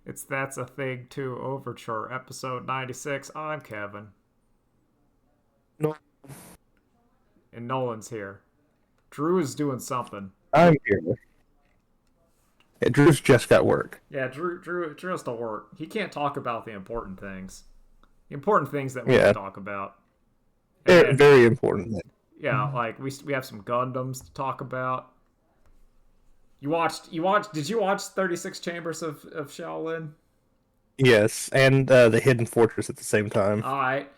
It's That's a Thing Too Overture, episode 96. I'm Kevin, No, and Nolan's here. Drew is doing something. I'm here. Yeah, Drew's just got work. Yeah, Drew has to work. He can't talk about the important things. The important things that we can Yeah, talk about. And very, then, very important. yeah, like we have some Gundams to talk about. Did you watch 36 Chambers of Shaolin? Yes, and the Hidden Fortress at the same time. All right.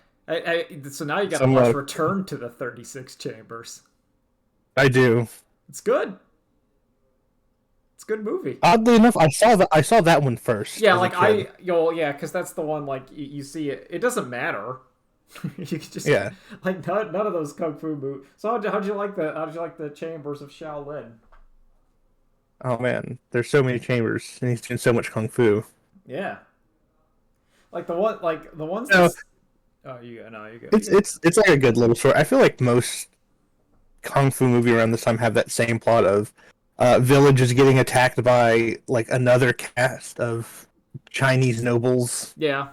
So now you got to Some, watch Return to the 36 Chambers. I do. It's good. It's a good movie. Oddly enough, I saw that one first Yeah, as a like kid. yeah, because that's the one like you see it. It doesn't matter. You can just Yeah. like none of those kung fu movies. So how did you like the Chambers of Shaolin? Oh man, there's so many chambers, and he's doing so much kung fu. Yeah, like the ones No, that's oh you no you go you it's go. it's it's like a good little story. I feel like most kung fu movie around this time have that same plot of villages getting attacked by like another caste of Chinese nobles, Yeah,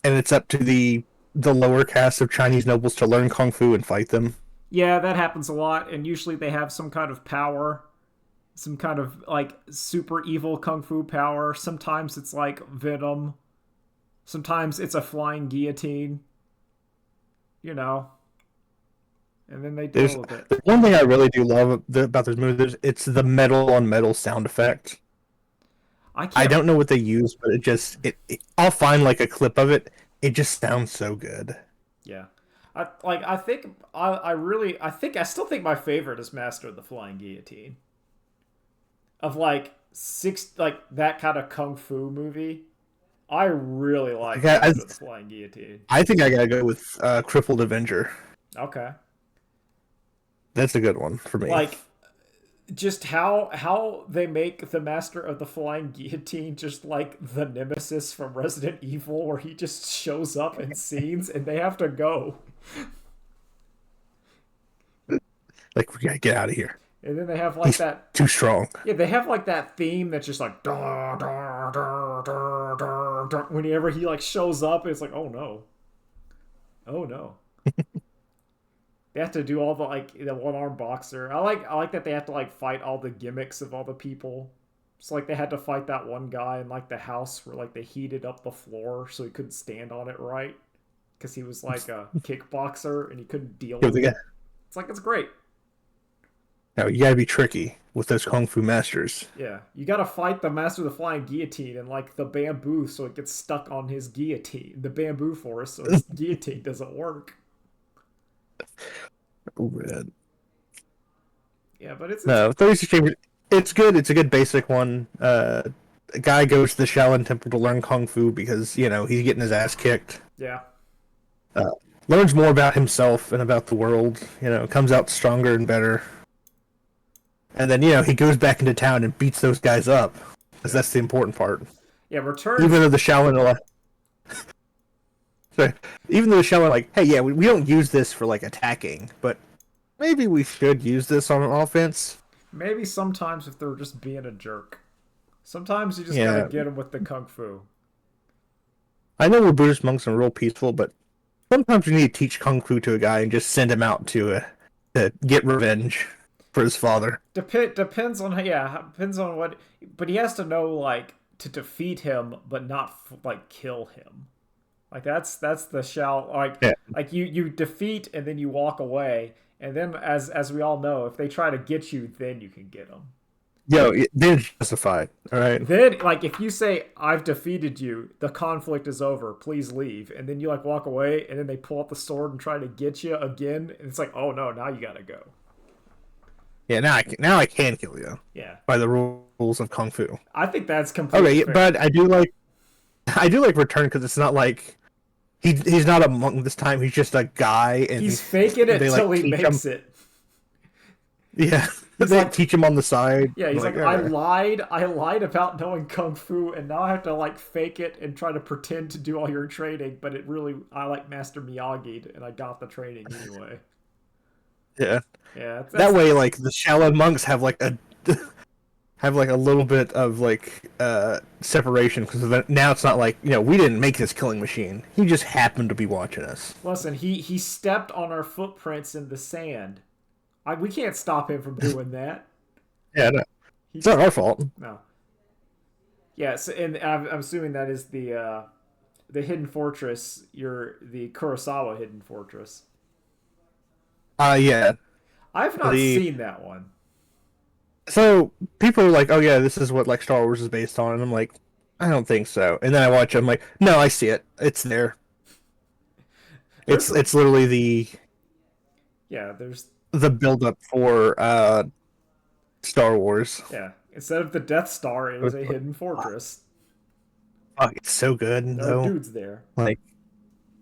and it's up to the lower caste of Chinese nobles to learn kung fu and fight them. yeah, that happens a lot, and usually they have some kind of power, some kind of like super evil kung fu power. Sometimes it's like venom. Sometimes it's a flying guillotine. You know, and then they deal There's, with it. there's one thing I really do love about this movie. It's the metal on metal sound effect. I I can't. don't know what they use, but I'll find like a clip of it. It just sounds so good. Yeah. I think I still think my favorite is Master of the Flying Guillotine. Of like six like that kind of kung fu movie. I really like I, I, Master of the Flying Guillotine. I think I gotta go with Crippled Avenger. Okay. That's a good one for me. Like just how they make the Master of the Flying Guillotine just like the nemesis from Resident Evil where he just shows up in scenes and they have to go. Like we gotta get out of here. And then they have like He's that. too strong. Yeah, they have like that theme that's just like da, da, da, da, da, da. Whenever he like shows up, it's like, oh no, oh no. They have to do all the like the one arm boxer. I like that they have to like fight all the gimmicks of all the people. It's like they had to fight that one guy in like the house where like they heated up the floor so he couldn't stand on it right because he was like a kickboxer and he couldn't deal Yo, with the guy, it. It's like it's great. now you gotta be tricky with those kung fu masters. Yeah, you gotta fight the Master of the Flying Guillotine and like the bamboo so it gets stuck on his guillotine, the bamboo forest, so his guillotine doesn't work. Oh, man. Yeah, but it's No, 36 Chambers. It's good. It's a good basic one. A guy goes to the Shaolin Temple to learn kung fu because he's getting his ass kicked. yeah, Uh, Learns more about himself and about the world. Comes out stronger and better. And then he goes back into town and beats those guys up because yeah, that's the important part. yeah. Even Returns. though the Shaolin are like, sorry, even though the Shaolin are like, hey, yeah, we don't use this for like attacking, but maybe we should use this on offense. Maybe sometimes if they're just being a jerk, sometimes you just gotta Yeah, get them with the kung fu. I know we're Buddhist monks and real peaceful, but sometimes we need to teach kung fu to a guy and just send him out to get revenge for his father. Depends on depends on what, but he has to know like to defeat him, but not like kill him. Like that's the shall Yeah, like you defeat and then you walk away, and then as we all know, if they try to get you, then you can get them. yo, they're justified. All right. Then like if you say I've defeated you, the conflict is over. Please leave, and then you like walk away, and then they pull out the sword and try to get you again, and it's like oh no, now you gotta go. Yeah, now I can kill you Yeah, by the rules of kung fu. I think that's completely Okay, fair. but I do like Return because it's not like he's not a monk this time. He's just a guy, and He's faking it they till like he teach him. makes it. Yeah, He's they like, teach him on the side. yeah, he's like, Like, all right. I lied about knowing kung fu, and now I have to like fake it and try to pretend to do all your training, but I like Master Miyagi, and I got the training anyway. Yeah. Yeah, That way, like the Shaolin monks have like have like a little bit of like separation because now it's not like we didn't make this killing machine. He just happened to be watching us. Listen, he stepped on our footprints in the sand. We can't stop him from doing that. Yeah, no, He it's not just our fault. no. Yes, and I'm assuming that is the hidden fortress. You're the Kurosawa hidden fortress. Yeah. I've not The seen that one. So people are like, "Oh yeah, this is what like Star Wars is based on," and I'm like, "I don't think so." And then I watch it, I'm like, "No, I see it. It's there. There's It's literally yeah, there's the build up for Star Wars." yeah. Instead of the Death Star, it is It's a hidden fortress. it's so good There are though. dudes there. Like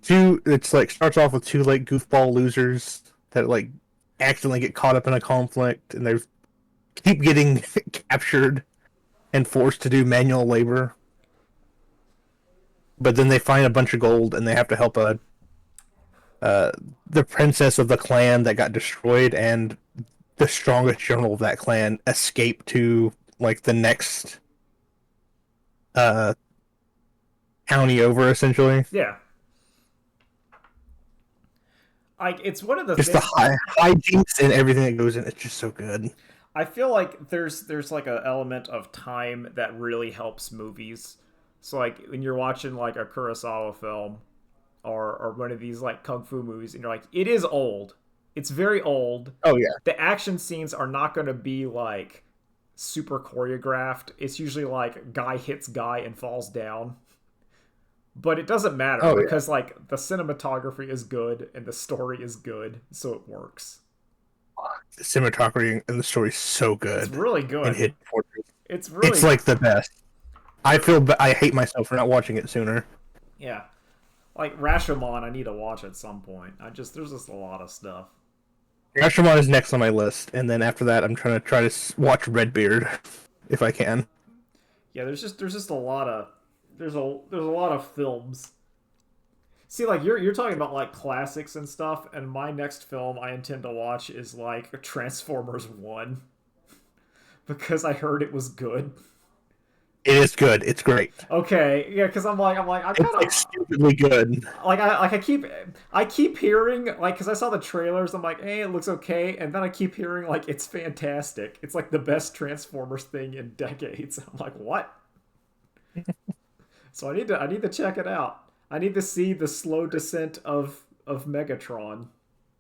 it's like starts off with two like goofball losers that like accidentally get caught up in a conflict, and they keep getting captured and forced to do manual labor. But then they find a bunch of gold, and they have to help uh, the princess of the clan that got destroyed and the strongest general of that clan escape to like the next uh, county over, essentially. Yeah, like it's one of the Just the things. hijinks and everything that goes in. It's just so good. I feel like there's like an element of time that really helps movies. So like when you're watching like a Kurosawa film or one of these like kung fu movies, and you're like, it is old. It's very old. Oh yeah, The action scenes are not going to be like super choreographed. It's usually like guy hits guy and falls down. But it doesn't matter oh yeah. because like the cinematography is good and the story is good, so it works. The cinematography and the story is so It's good really in good. Hidden Fortress. It's It's really like the best. I hate myself for not watching it sooner. yeah. Like Rashomon, I need to watch at some point. There's just a lot of stuff. Rashomon is next on my list, and then after that, I'm try to watch Redbeard if I can. Yeah, there's just a lot of there's a lot of films. See, like you're talking about like classics and stuff, and my next film I intend to watch is like Transformers One because I heard it was good. It is good. It's great. Okay, yeah, because I It's kind like of stupidly good. I keep hearing like because I saw the trailers, I'm like, hey, it looks okay, and then I keep hearing like it's fantastic. It's like the best Transformers thing in decades. I'm like, what? So I need to check it out. I need to see the slow descent of Megatron,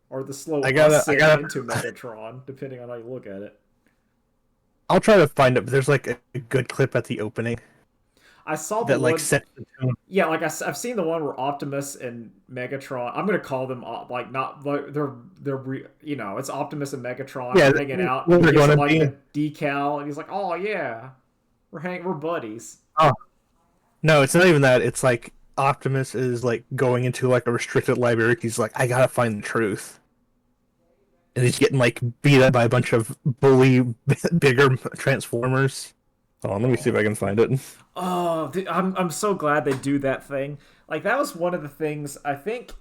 or the slow I ascent gotta. into Megatron, depending on how you look at it. I'll try to find it. But there's like a good clip at the opening I saw the that like one, sets the tone. yeah, like I've seen the one where Optimus and Megatron. I'm gonna call them like not like you know it's Optimus and Megatron Yeah, are hanging out, and what he they're gives him gonna like be. the decal, and he's like, oh yeah, we're buddies. Oh no, it's not even that. It's like Optimus is like going into like a restricted library. He's like, I gotta find the truth, and he's getting like beat up by a bunch of bully bigger Transformers. Hold on, let me see if I can find it. Oh, I'm so glad they do that thing. Like that was one of the things I think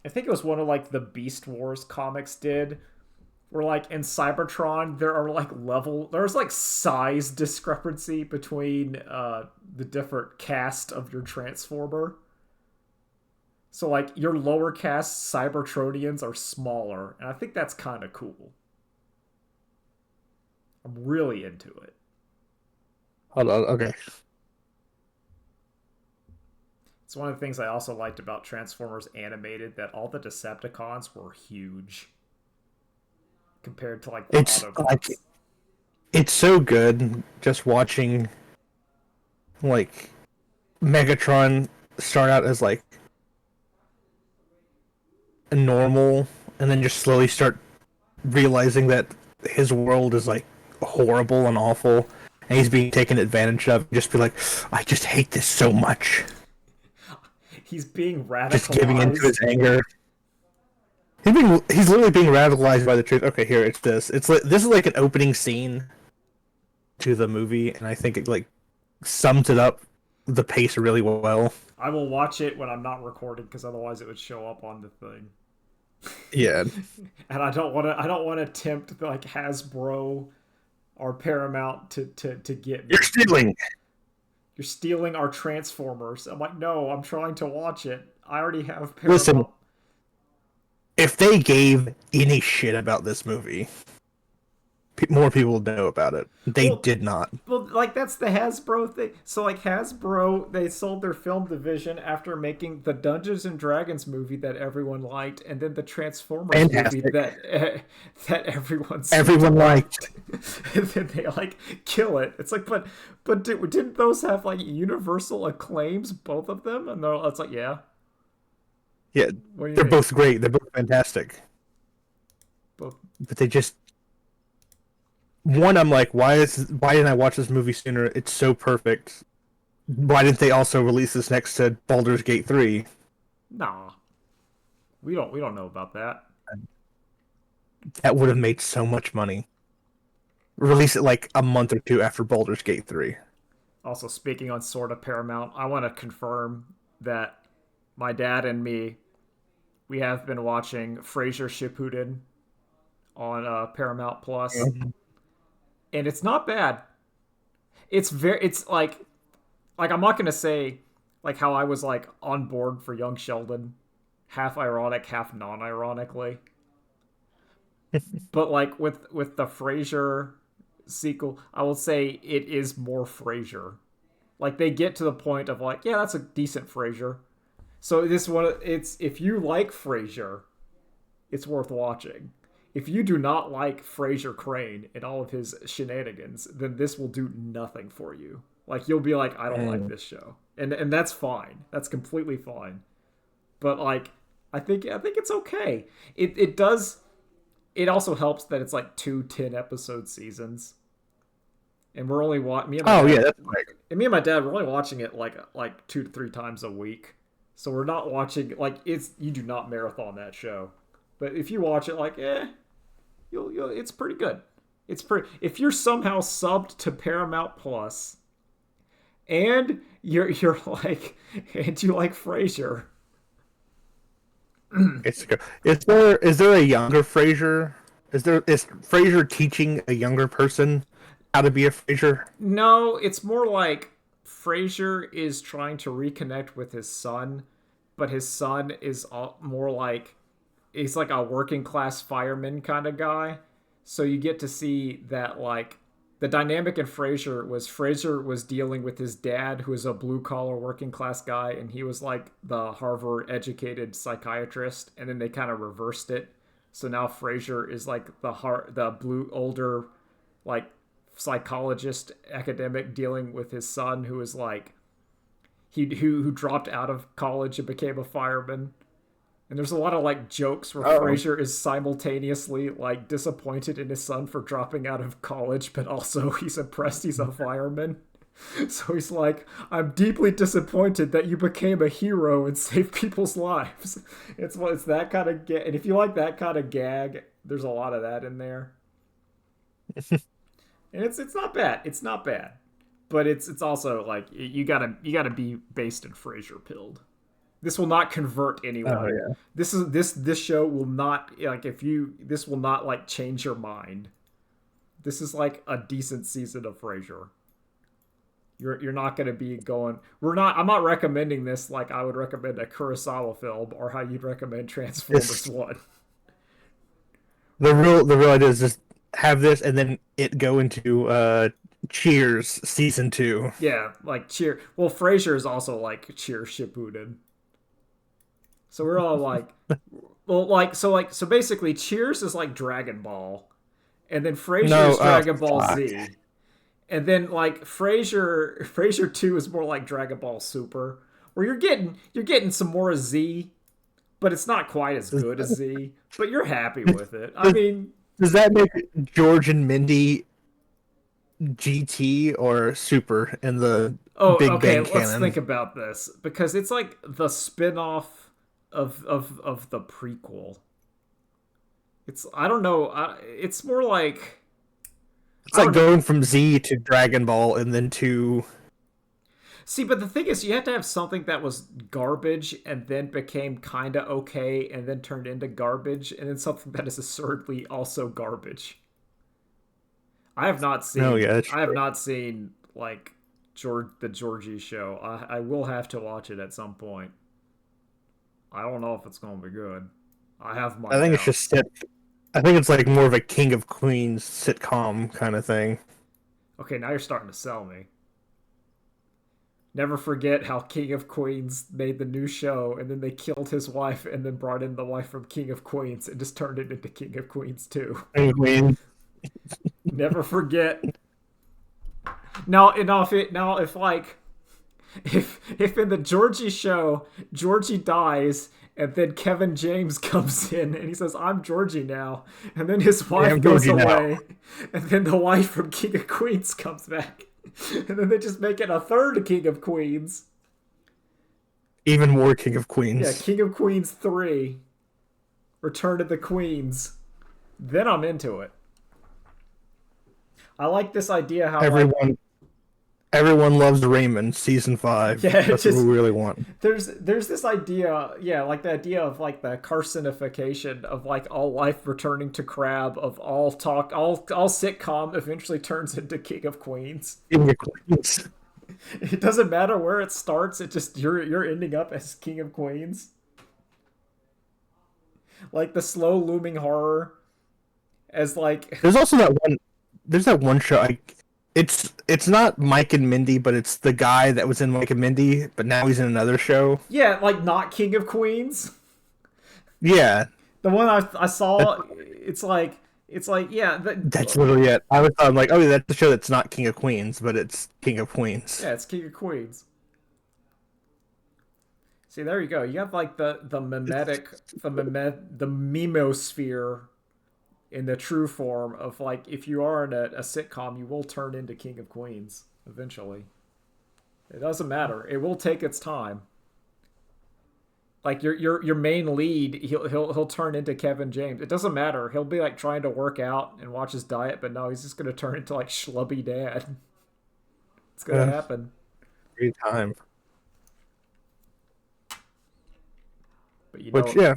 it was one of like the Beast Wars comics did, where like in Cybertron there are like there's like size discrepancy between the different cast of your Transformer. So like your lower caste Cybertronians are smaller, and I think that's kind of cool. I'm really into it. Hold on, okay. It's one of the things I also liked about Transformers Animated that all the Decepticons were huge compared to like the It's like Autobots. it's so good just watching like Megatron start out as like a normal and then just slowly start realizing that his world is like horrible and awful and he's being taken advantage of. Just be like, I just hate this so much. He's being Just giving into his radicalized. anger. He's literally being radicalized by the truth. Okay, here it's this. It's like this is like an opening scene to the movie, and I think it like sums it up the pace really well. I will watch it when I'm not recording because otherwise it would show up on the thing. Yeah. And I don't want to tempt like Hasbro our Paramount to get You're me. stealing. You're stealing our Transformers. I'm like, no, I'm trying to watch it. I already have Listen, Paramount. if they gave any shit about this movie, more people would know about it. They Well, did not. well, like that's the Hasbro thing. So like Hasbro, they sold their film division after making the Dungeons and Dragons movie that everyone liked, and then the Transformers movie Fantastic. that everyone seemed to Everyone like. liked. And then they like kill it. It's like, but didn't those have like universal acclaims, both of them? And it's like, yeah. Yeah, What do you they're mean? both great. They're both fantastic. Both. But they just one. I'm like, why didn't I watch this movie sooner? It's so perfect. Why didn't they also release this next to Baldur's Gate 3? Nah, we don't know about that. That would have made so much money. Release it like a month or two after Baldur's Gate 3. Also, speaking on sort of Paramount, I want to confirm that my dad and me, we have been watching Frasier Shippuden on Paramount Plus, Mhm. and it's not bad. It's like I'm not gonna say like how I was like on board for Young Sheldon, half ironic, half non-ironically, but like with the Frasier sequel, I will say it is more Frasier. Like they get to the point of like, yeah, that's a decent Frasier. So this one, it's if you like Frasier, it's worth watching. If you do not like Frasier Crane and all of his shenanigans, then this will do nothing for you. Like you'll be like, I don't like Mm. this show, and that's fine. That's completely fine. But like, I think it's okay. It does. It also helps that it's like two 10 episode seasons, and we're only me and my Oh yeah, dad that's quick. and me and my dad we're only watching it like 2 to 3 times a week. So we're not watching like it's you do not marathon that show. But if you watch it like you'll it's pretty good. It's pretty if you're somehow subbed to Paramount Plus and you're like and you like Frasier. It's good. Is there a younger Frasier? Is Frasier teaching a younger person how to be a Frasier? No, it's more like Frasier is trying to reconnect with his son, but his son is more like he's like a working class fireman kind of guy. So you get to see that like the dynamic in Frasier was dealing with his dad who is a blue collar working class guy and he was like the Harvard educated psychiatrist and then they kind of reversed it. So now Frasier is like the blue older like psychologist academic dealing with his son who is like who dropped out of college and became a fireman. And there's a lot of like jokes where Oh, Frasier is simultaneously like disappointed in his son for dropping out of college, but also he's impressed he's a fireman. So he's like, I'm deeply disappointed that you became a hero and saved people's lives. It's that kind of and if you like that kind of gag, there's a lot of that in there. And it's not bad. It's not bad. But it's also like you gotta be based in Frasier pilled. This will not convert oh anyone. yeah. This show will not like if you this will not like change your mind. This is like a decent season of Frasier. You're not gonna be going. I'm not recommending this like I would recommend a Kurosawa film or how you'd recommend Transformers It's One. the real idea is just have this and then it go into Cheers season 2. Yeah, like Cheer. Well, Frasier is also like Cheer Shippuden. So we're all like, well, so basically, Cheers is like Dragon Ball, and then Frasier No, is Dragon Ball fuck. Z, and then like Frasier 2 is more like Dragon Ball Super, where you're getting some more Z, but it's not quite as Does, good as Z. But you're happy with it. I does, mean, does that make George and Mindy GT or Super in the oh, Big okay. Bang Let's think canon? about this because it's like the spin-off of the prequel. It's I don't know. It's more like It's I like don't know. going from Z to Dragon Ball and then to See, but the thing is, you have to have something that was garbage and then became kind of okay and then turned into garbage and then something that is absurdly also garbage. I have not No, seen. yeah, that's I have true. not seen like the Georgie show. I will have to watch it at some point. I don't know if it's going to be good. I have my I think it's doubts. just I think it's like more of a King of Queens sitcom kind of thing. Okay, now you're starting to sell me. Never forget how King of Queens made the new show, and then they killed his wife, and then brought in the wife from King of Queens, and just turned it into King of Queens too. King of Queens. Never forget. Now if like if in the Georgie show Georgie dies and then Kevin James comes in and he says I'm Georgie now, and then his Yeah, wife I'm goes Georgie now. away, and then the wife from King of Queens comes back, and then they just make it a third King of Queens. Even more King of Yeah, Queens. King of Queens 3, Return of the Queens. Then I'm into it. I like this idea how like Everyone everyone loves Raymond, season 5. yeah, it That's what we just really want. there's this idea, yeah, like the idea of like the carcinification of like all life returning to crab, of all talk, all sitcom eventually turns into King of Queens. King of Queens. It doesn't matter where it starts, it just you're ending up as King of Queens. Like the slow looming horror as like There's also that one. There's that one show. It's not Mike and Mindy, but it's the guy that was in Mike and Mindy, but now he's in another show. yeah, like not King of Queens. Yeah, The one I that's saw, it's like yeah, that's literally it. I was I'm like, oh, that's the show that's not King of Queens, but it's King of Queens. yeah, it's King of Queens. See, there you go. You have like the It's, mimetic, the memosphere in the true form of like if you are in a sitcom, you will turn into King of Queens eventually. It doesn't matter. It will take its time. Like your main lead, he'll turn into Kevin James. It doesn't matter. He'll be like trying to work out and watch his diet, but no, he's just gonna turn into like schlubby dad. It's gonna uh, happen. Great time. But you Which know, yeah.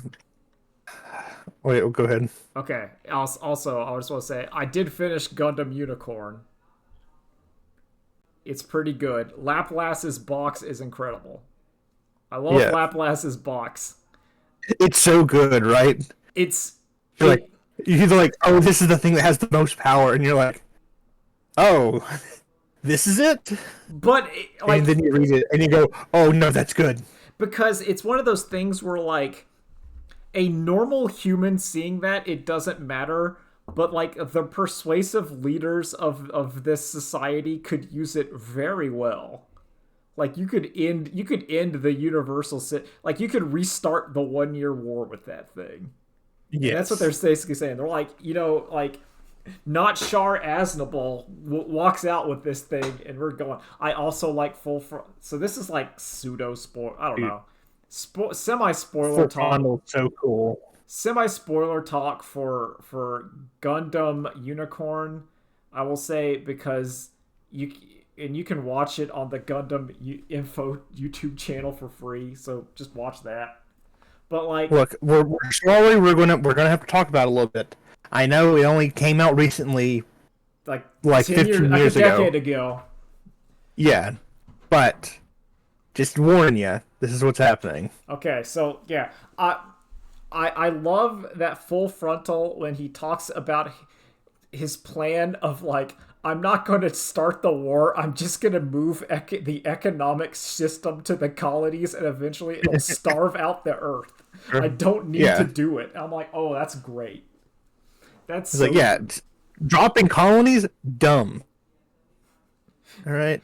Wait, well, go ahead. okay. Also, I just want to say I did finish Gundam Unicorn. It's pretty good. Laplace's box is incredible. I love Yeah, Laplace's box. it's so good, right? It's You're like, it, you're like, oh, this is the thing that has the most power, and you're like, oh, this is it. but And like then you read it, and you go, oh no, that's good. because it's one of those things where like a normal human seeing that it doesn't matter, but like the persuasive leaders of this society could use it very well. Like you could end the universal like you could restart the 1 year war with that thing. And that's what they're Yes. basically saying. They're like, like not Shar Aznable walks out with this thing, and we're going. I also like full front. So this is like pseudo spoil. I don't Dude, know. Semi spoiler Full talk. Frontal's so cool. Semi spoiler talk for Gundam Unicorn. I will say because you you can watch it on the Gundam Info YouTube channel for free. So just watch that. But like Look, we're slowly we're gonna have to talk about it a little bit. I know it only came out recently, like like 10 years, 15 like a years ago. decade ago. Yeah, but just warn you, this is what's happening. Okay, so yeah, I love that full frontal when he talks about his plan of like I'm not going to start the war. I'm just going to move the economic system to the colonies, and eventually it'll starve out the Earth. I don't need to Yeah, do it. I'm like, oh, that's great. That's it's like so yeah, dropping colonies, dumb. All right,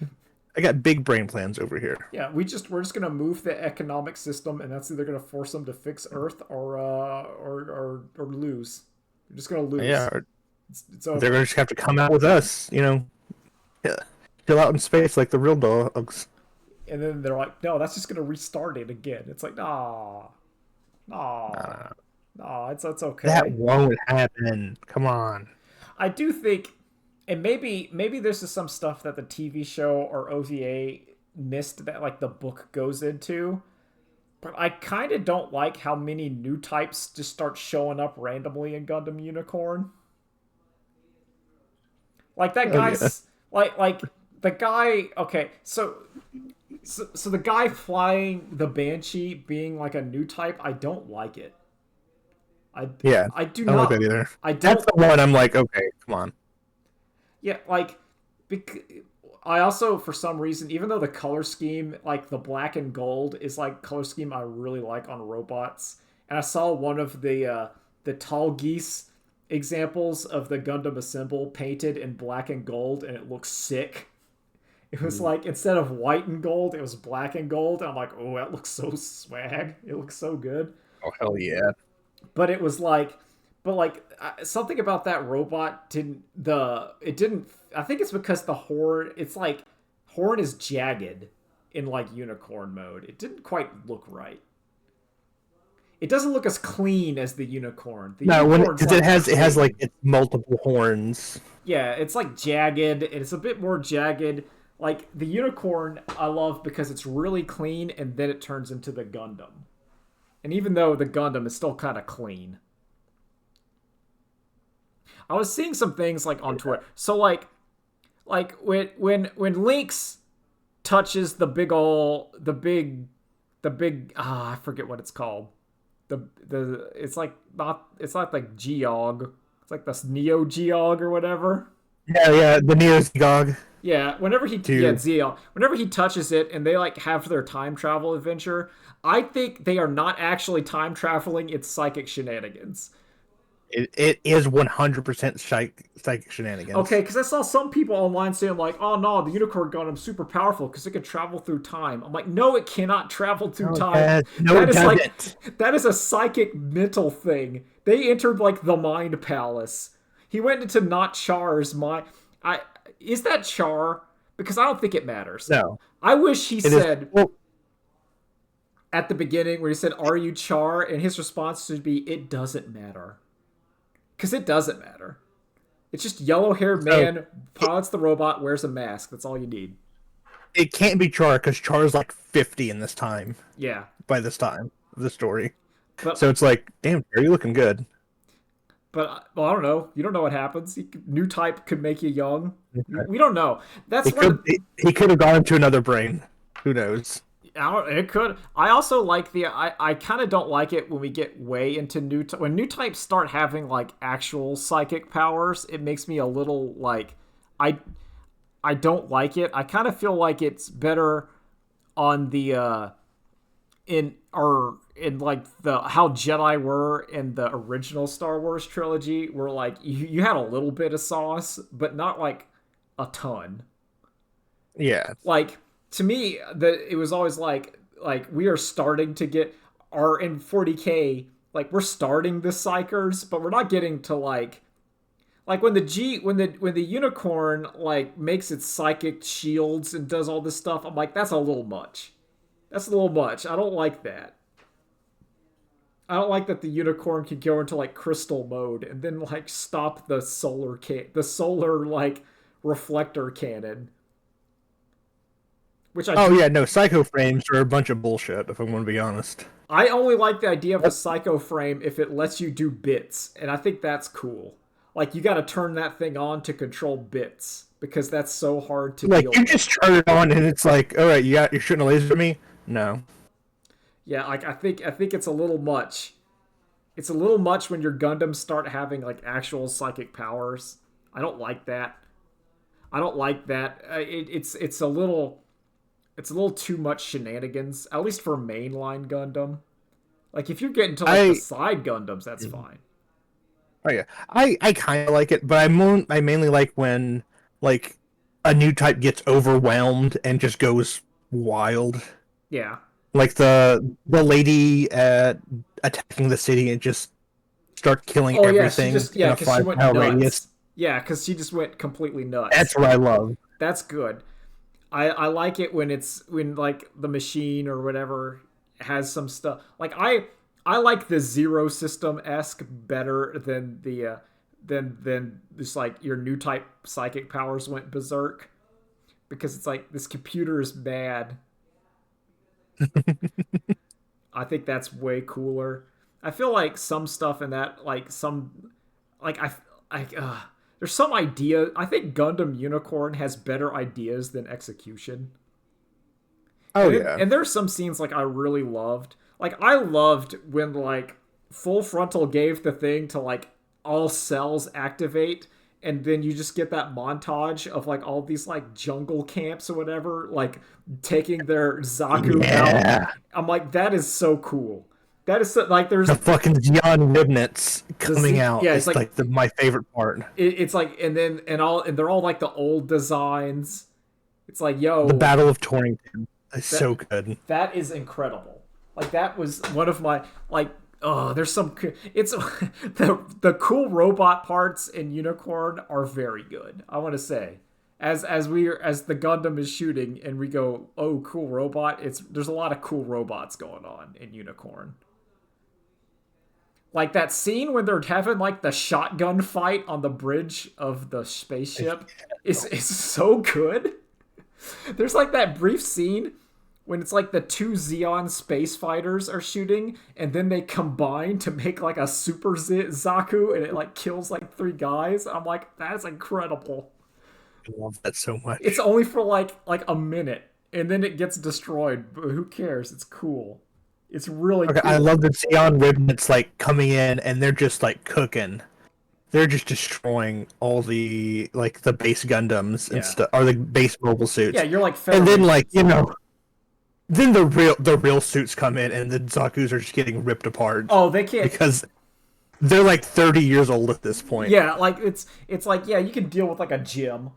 I got big brain plans over here. yeah. We're just gonna move the economic system, and that's either gonna force them to fix Earth or lose. We're just gonna lose. Yeah, It's they're over. gonna just have to come out with us, yeah, chill out in space like the real dogs. And then they're like, no, that's just gonna restart it again. It's like, nah, No, nah, no, no. nah. It's That okay. won't happen. Come on. I do think, and maybe this is some stuff that the TV show or OVA missed that like the book goes into. But I kind of don't like how many new types just start showing up randomly in Gundam Unicorn. Like that Oh yeah. guy's like the guy. Okay, so the guy flying the Banshee being like a new type, I don't like it. I Yeah. I do I don't like that not. either. I That's don't. the one I'm like, okay, come on. Yeah, like I also for some reason, even though the color scheme, like the black and gold, is like color scheme I really like on robots, and I saw one of the tall geese examples of the Gundam Assemble painted in black and gold, and it looks sick. It was Mm. like instead of white and gold, it was black and gold. And I'm like, oh, that looks so swag. It looks so good. Oh hell yeah. But it was like, but like something about that robot didn't the it didn't. I think it's because the horn. It's like horn is jagged in like unicorn mode. It didn't quite look right. It doesn't look as clean as the unicorn. The No, when unicorn's because it like has like clean. its multiple horns. Yeah, it's like jagged. It's a bit more jagged. Like the unicorn, I love because it's really clean, and then it turns into the Gundam. And even though the Gundam is still kind of clean, I was seeing some things like on Twitter. So like when Lynx touches the big I forget what it's called. The it's not like Geog. It's like this Neo Geog or whatever. Yeah, yeah, the Neozgog Yeah, too. Zeal, whenever he touches it and they like have their time travel adventure, I think they are not actually time traveling, it's psychic shenanigans. It is 100% psychic Okay, shenanigans. because I saw some people online saying like, "Oh no, the unicorn Gundam's super powerful because it can travel through time." I'm like, "No, it cannot travel through No, it time. does. No, That it is like, doesn't. that is a psychic mental thing." They entered like the mind palace. He went into not Char's mind. I is that Char? Because I don't think it matters. No, I wish he it is. said Well, at the beginning where he said, "Are you Char?" and his response should be, "It doesn't matter," because it doesn't matter. It's just yellow haired so man pilots the robot, wears a mask. That's all you need. it can't be Char because Char's like 50 in this time. Yeah, By this time of the story, but so it's like, damn, are you looking good? well, I don't know. You don't know what happens. New type could make you young. Okay. We don't know. That's He one of could he could have gone into another brain. Who knows? it could. I also like I kind of don't like it when we get way into when new types start having like actual psychic powers. It makes me a little like I I don't like it. I kind of feel like it's better on the in like the how Jedi were in the original Star Wars trilogy, where like you had a little bit of sauce, but not like a ton. Yeah. Like to me, it was always like we are starting to get our in 40K. Like we're starting the psychers, but we're not getting to like when the unicorn like makes its psychic shields and does all this stuff. I'm like, that's a little much. That's a little much. I don't like that. I don't like that the unicorn can go into like crystal mode and then like stop the solar like reflector cannon, which I Oh do. yeah, no, psycho frames are a bunch of bullshit. If I'm going to be honest. I only like the idea of a Yep. psycho frame if it lets you do bits, and I think that's cool. Like you got to turn that thing on to control bits because that's so hard to Like deal you with. just turn it on and it's like, all right, you're shooting a laser at me. No. Yeah, like I think it's a little much. It's a little much when your Gundams start having like actual psychic powers. I don't like that. I don't like that. It's a little too much shenanigans. At least for mainline Gundam. Like if you're getting to like the I side Gundams, that's fine. Oh yeah, I kind of like it, but I mainly like when like a new type gets overwhelmed and just goes wild, Yeah. like the lady attacking the city and just start killing Oh yeah, everything in a because she five went mile radius. nuts. Yeah, because she just went completely That's nuts. what I love. That's good. I like it when it's when like the machine or whatever has some stuff. Like I like the zero system esque better than the than just like your new type psychic powers went berserk, because it's like this computer is bad. I think that's way cooler. I feel like some stuff in that like some like I there's some idea. I think Gundam Unicorn has better ideas than execution. Oh yeah. And there's some scenes like I really loved. Like I loved when like Full Frontal gave the thing to like all cells activate, and then you just get that montage of like all these like jungle camps or whatever, like taking their Zaku out. Yeah. I'm like, that is so cool. That is so, like there's The fucking Xeon Ribnits coming out. yeah, it's It's like like my favorite part. it's like and they're all like the old designs. It's like, The yo, Battle of Torrington is that so good. that is incredible. Like that was one of my like oh, there's some it's the cool robot parts in Unicorn are very good. I want to say as the Gundam is shooting and we go, "Oh, cool robot." There's a lot of cool robots going on in Unicorn. Like that scene when they're having like the shotgun fight on the bridge of the spaceship is so good. There's like that brief scene when it's like the two Xeon space fighters are shooting and then they combine to make like a super Zaku and it like kills like three guys. I'm like, that's incredible. I love that so much. It's only for like a minute and then it gets destroyed, but who cares? It's cool. It's really Okay, cool. I love the Xeon Ribnits like coming in and they're just like cooking. They're just destroying all the like the base Gundams and Yeah. stuff, or the base mobile suits. Yeah, you're like And then like Federation. then the real suits come in and the Zaku's are just getting ripped apart Oh, they can't. because they're like 30 years old at this point. Yeah, like it's like yeah, you can deal with like a gym.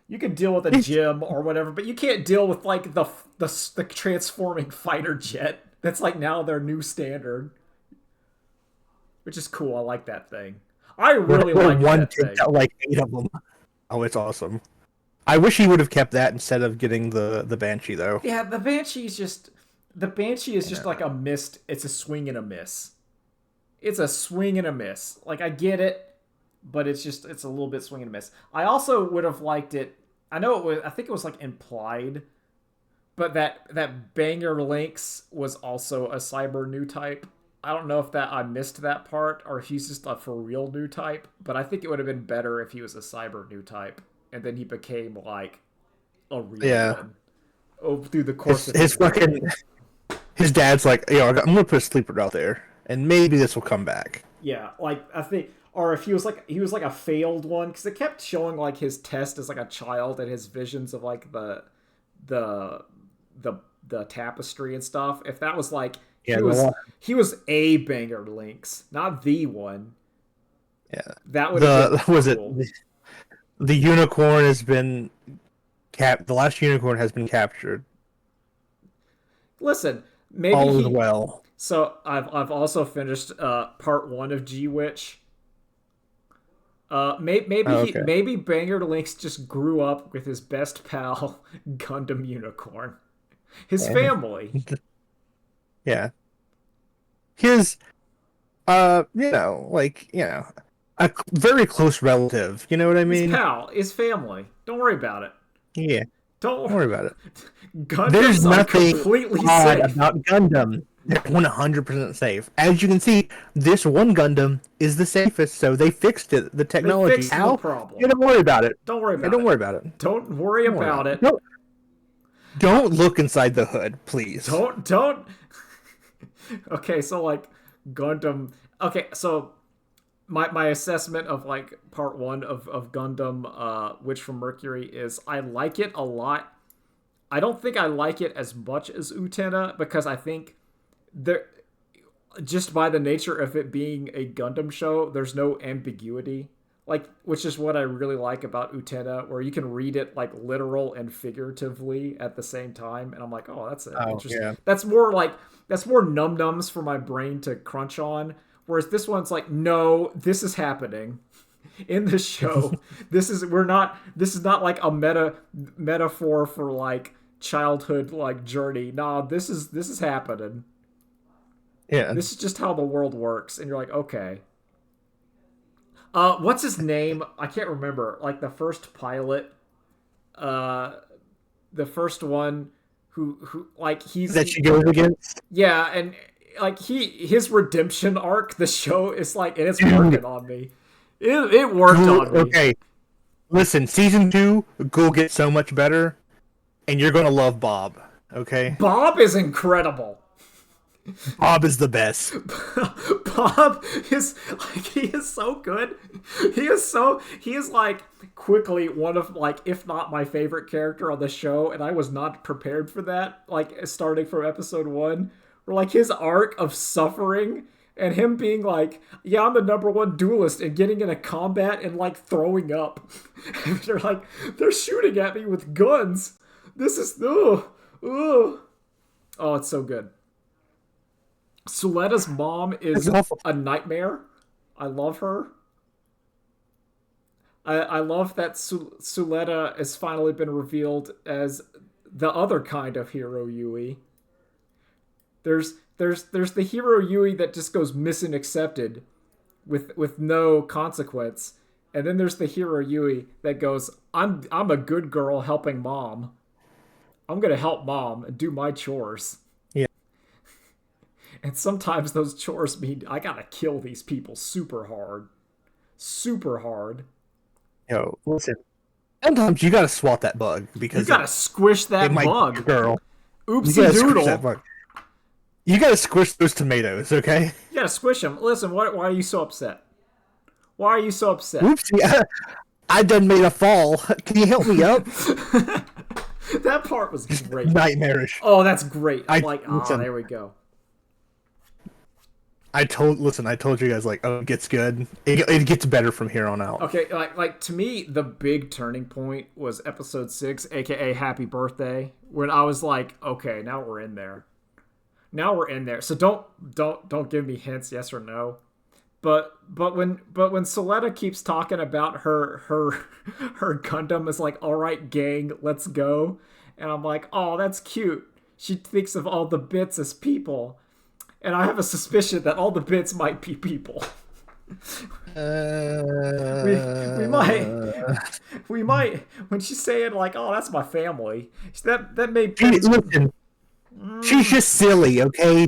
You can deal with a gym or whatever, but you can't deal with like the transforming fighter jet. That's like now their new standard, which is cool. I like that thing. I really Where like one that takes thing. out like 8 of them. Oh, it's awesome. I wish he would have kept that instead of getting the Banshee though. Yeah, the Banshee is just like a missed. It's a swing and a miss. It's a swing and a miss. Like I get it, but it's a little bit swing and a miss. I also would have liked it. I know it was. I think it was like implied, but that Banger Lynx was also a cyber new type. I don't know if that I missed that part or if he's just a for real new type, but I think it would have been better if he was a cyber new type and then he became like a real Yeah. one. Oh, through the course of His life. fucking his dad's like, yo, I'm gonna put a sleeper out there, and maybe this will come back. Yeah, like I think, or if he was like a failed one because it kept showing like his test as like a child and his visions of like the the the tapestry and stuff. If that was like Yeah, he was a Banger Lynx, not the one. yeah. That would have been Was it cool. the unicorn has been the last unicorn has been captured. Listen, maybe All is he. well. So I've also finished part one of G Witch. Oh, okay. Maybe Banger Lynx just grew up with his best pal Gundam Unicorn, his Yeah. family. Yeah. His a very close relative. You know what I His mean? pal, his family. Don't worry about it. Yeah. Don't worry Don't. about it. There's Gundams are nothing completely odd safe. about Gundam. They're 100% safe. As you can see, this one Gundam is the safest, so they fixed it. The They technology. fixed the How? problem. You don't worry about it. Don't worry Yeah, about don't it. worry about it. Don't worry Don't worry about it. Don't look inside the hood, please. Don't. Okay, so like Gundam. Okay, so my assessment of like part one of Gundam, Witch from Mercury is I like it a lot. I don't think I like it as much as Utena because I think there just by the nature of it being a Gundam show, there's no ambiguity. Like, which is what I really like about Utena, where you can read it like literal and figuratively at the same time, and I'm like, oh, that's Oh, interesting. yeah. That's more num nums for my brain to crunch on. Whereas this one's like, no, this is happening in the show. This is not like a metaphor for like childhood like journey. Nah, this is happening. Yeah. This is just how the world works, and you're like, okay. What's his name? I can't remember. Like the first pilot, the first one who like he's That she goes against? yeah, and like his redemption arc, the show is like, and it's Dude. working on me. It worked on me. Okay. Listen, season 2 will get so much better, and you're gonna love Bob. Okay, Bob is incredible. Bob is the best. Bob is like he is so good. He is like quickly one of like if not my favorite character on the show, and I was not prepared for that. Like starting from episode 1, where like his arc of suffering and him being like, yeah, I'm the #1 duelist and getting in a combat and like throwing up. And they're like they're shooting at me with guns. This is ugh. Oh, it's so good. Suletta's mom It's is awful. a nightmare. I love her. I love that Suletta has finally been revealed as the other kind of hero Yui. There's the hero Yui that just goes mission accepted with no consequence. And then there's the hero Yui that goes, I'm a good girl helping mom. I'm gonna help mom and do my chores. Yeah. And sometimes those chores mean I gotta kill these people super hard. Super hard. Yo, listen. Sometimes you gotta swat that bug You because gotta squish that it might be your bug. girl. You Oopsie gotta squish that doodle. bug. You gotta squish those tomatoes, okay? You gotta squish them. Listen, why are you so upset? Why are you so upset? Whoopsie! I done made a fall. Can you help me up? That part was great. Nightmarish. Oh, that's great. I'm I like, oh, listen. there we go. I told you guys like, oh, it gets good. It gets better from here on out. Okay, like to me, the big turning point was episode 6, aka Happy Birthday, when I was like, okay, now we're in there. Now we're in there. So don't give me hints, yes or no. But when Soletta keeps talking about her Gundam is like, all right, gang, let's go, and I'm like, oh, that's cute. She thinks of all the bits as people, and I have a suspicion that all the bits might be people. we might when she's saying like, oh, that's my family. That may be. Listen, she's just silly, okay?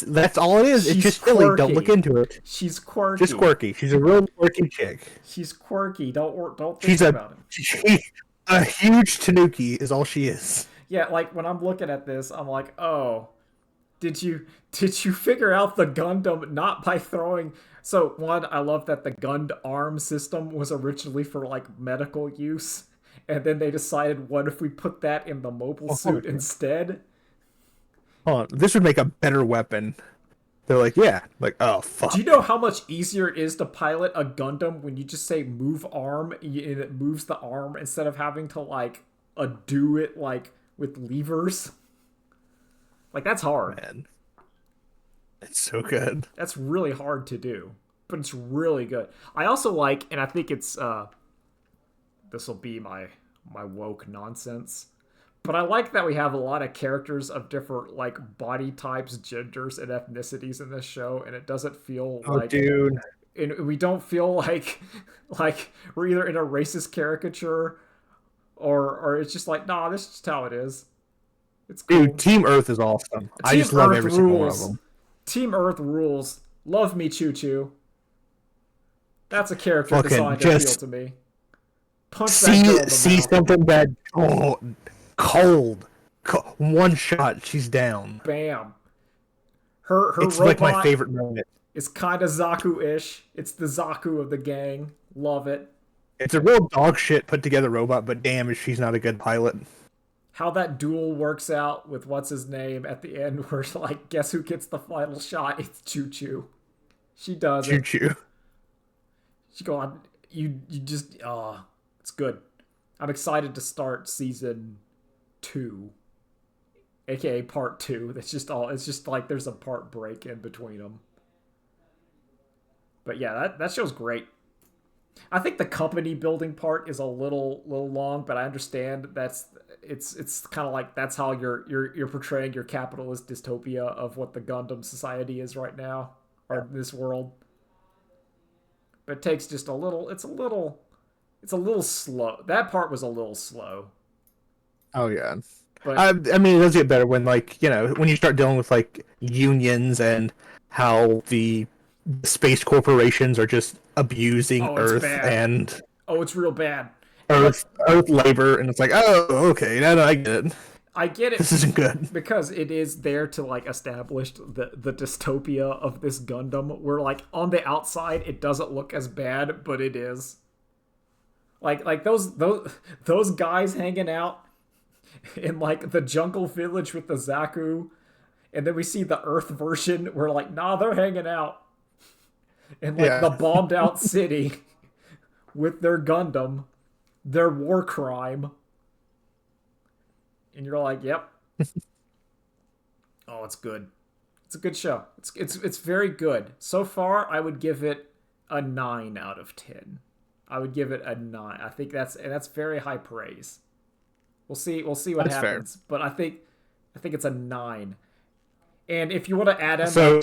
That's all it is. It's She's just silly. Don't quirky. look into it. She's quirky. Just quirky. She's a real quirky chick. She's quirky. Don't think She's about it. a huge tanuki is all she is. Yeah, like when I'm looking at this, I'm like, oh, did you figure out the Gundam not by throwing? So one, I love that the Gund arm system was originally for like medical use, and then they decided, what if we put that in the mobile suit instead? Hold on, this would make a better weapon. They're like, yeah, like, oh fuck. Do you know how much easier it is to pilot a Gundam when you just say move arm and it moves the arm instead of having to like do it like with levers? Like that's hard. Man, it's so good. That's really hard to do, but it's really good. I also like, and I think it's this will be my woke nonsense, but I like that we have a lot of characters of different like body types, genders, and ethnicities in this show, and it doesn't feel Oh, like, dude. and we don't feel like we're either in a racist caricature or it's just like, nah, this is just how it is. It's cool. Dude, Team Earth is awesome. I Team just love Earth every single one of rules. them. Team Earth rules. Love me, Choo Choo. That's a character Fucking design to appeal just to me. Punch that girl in the See mouth. something bad. Oh, cold. One shot, she's down. Bam. Her It's robot like my favorite moment. is kind of Zaku-ish. It's the Zaku of the gang. Love it. It's a real dog shit put together robot, but damn, if she's not a good pilot. How that duel works out with what's his name at the end, where like, guess who gets the final shot? It's Choo Choo. She does Choo it. choo. She go on. You just it's good. I'm excited to start season 2, aka part 2. That's just all. It's just like there's a part break in between them. But yeah, that show's great. I think the company building part is a little long, but I understand it's kind of like that's how you're portraying your capitalist dystopia of what the Gundam society is right now, or this world. But it takes just a little. It's a little slow. That part was a little slow. Oh yeah. But I mean, it does get better when when you start dealing with like unions and how the space corporations are just abusing Oh, it's Earth bad. and oh, it's real bad. Earth labor, and it's like, oh, okay, now I get it. I get it This isn't good. because it is there to like establish the dystopia of this Gundam, where like on the outside it doesn't look as bad, but it is. Like those guys hanging out in like the jungle village with the Zaku, and then we see the Earth version where like nah, they're hanging out in like the bombed out city with their Gundam, their war crime, and you're like, yep. Oh, it's good. It's a good show. It's very good so far. I would give it a 9 out of 10. I would give it a 9. I think that's very high praise. We'll see what That's happens, fair. But I think it's a 9. And if you want to add in so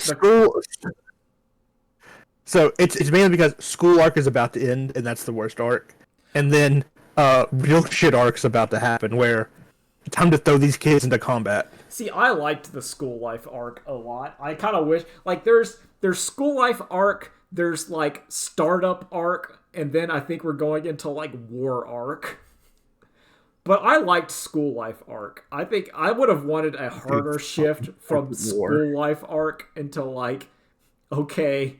it's mainly because school arc is about to end, and that's the worst arc, and then real shit arc's about to happen where it's time to throw these kids into combat. See, I liked the school life arc a lot. I kind of wish like there's school life arc, there's like startup arc, and then I think we're going into like war arc. But I liked school life arc. I think I would have wanted a harder shift from school life arc into like, okay,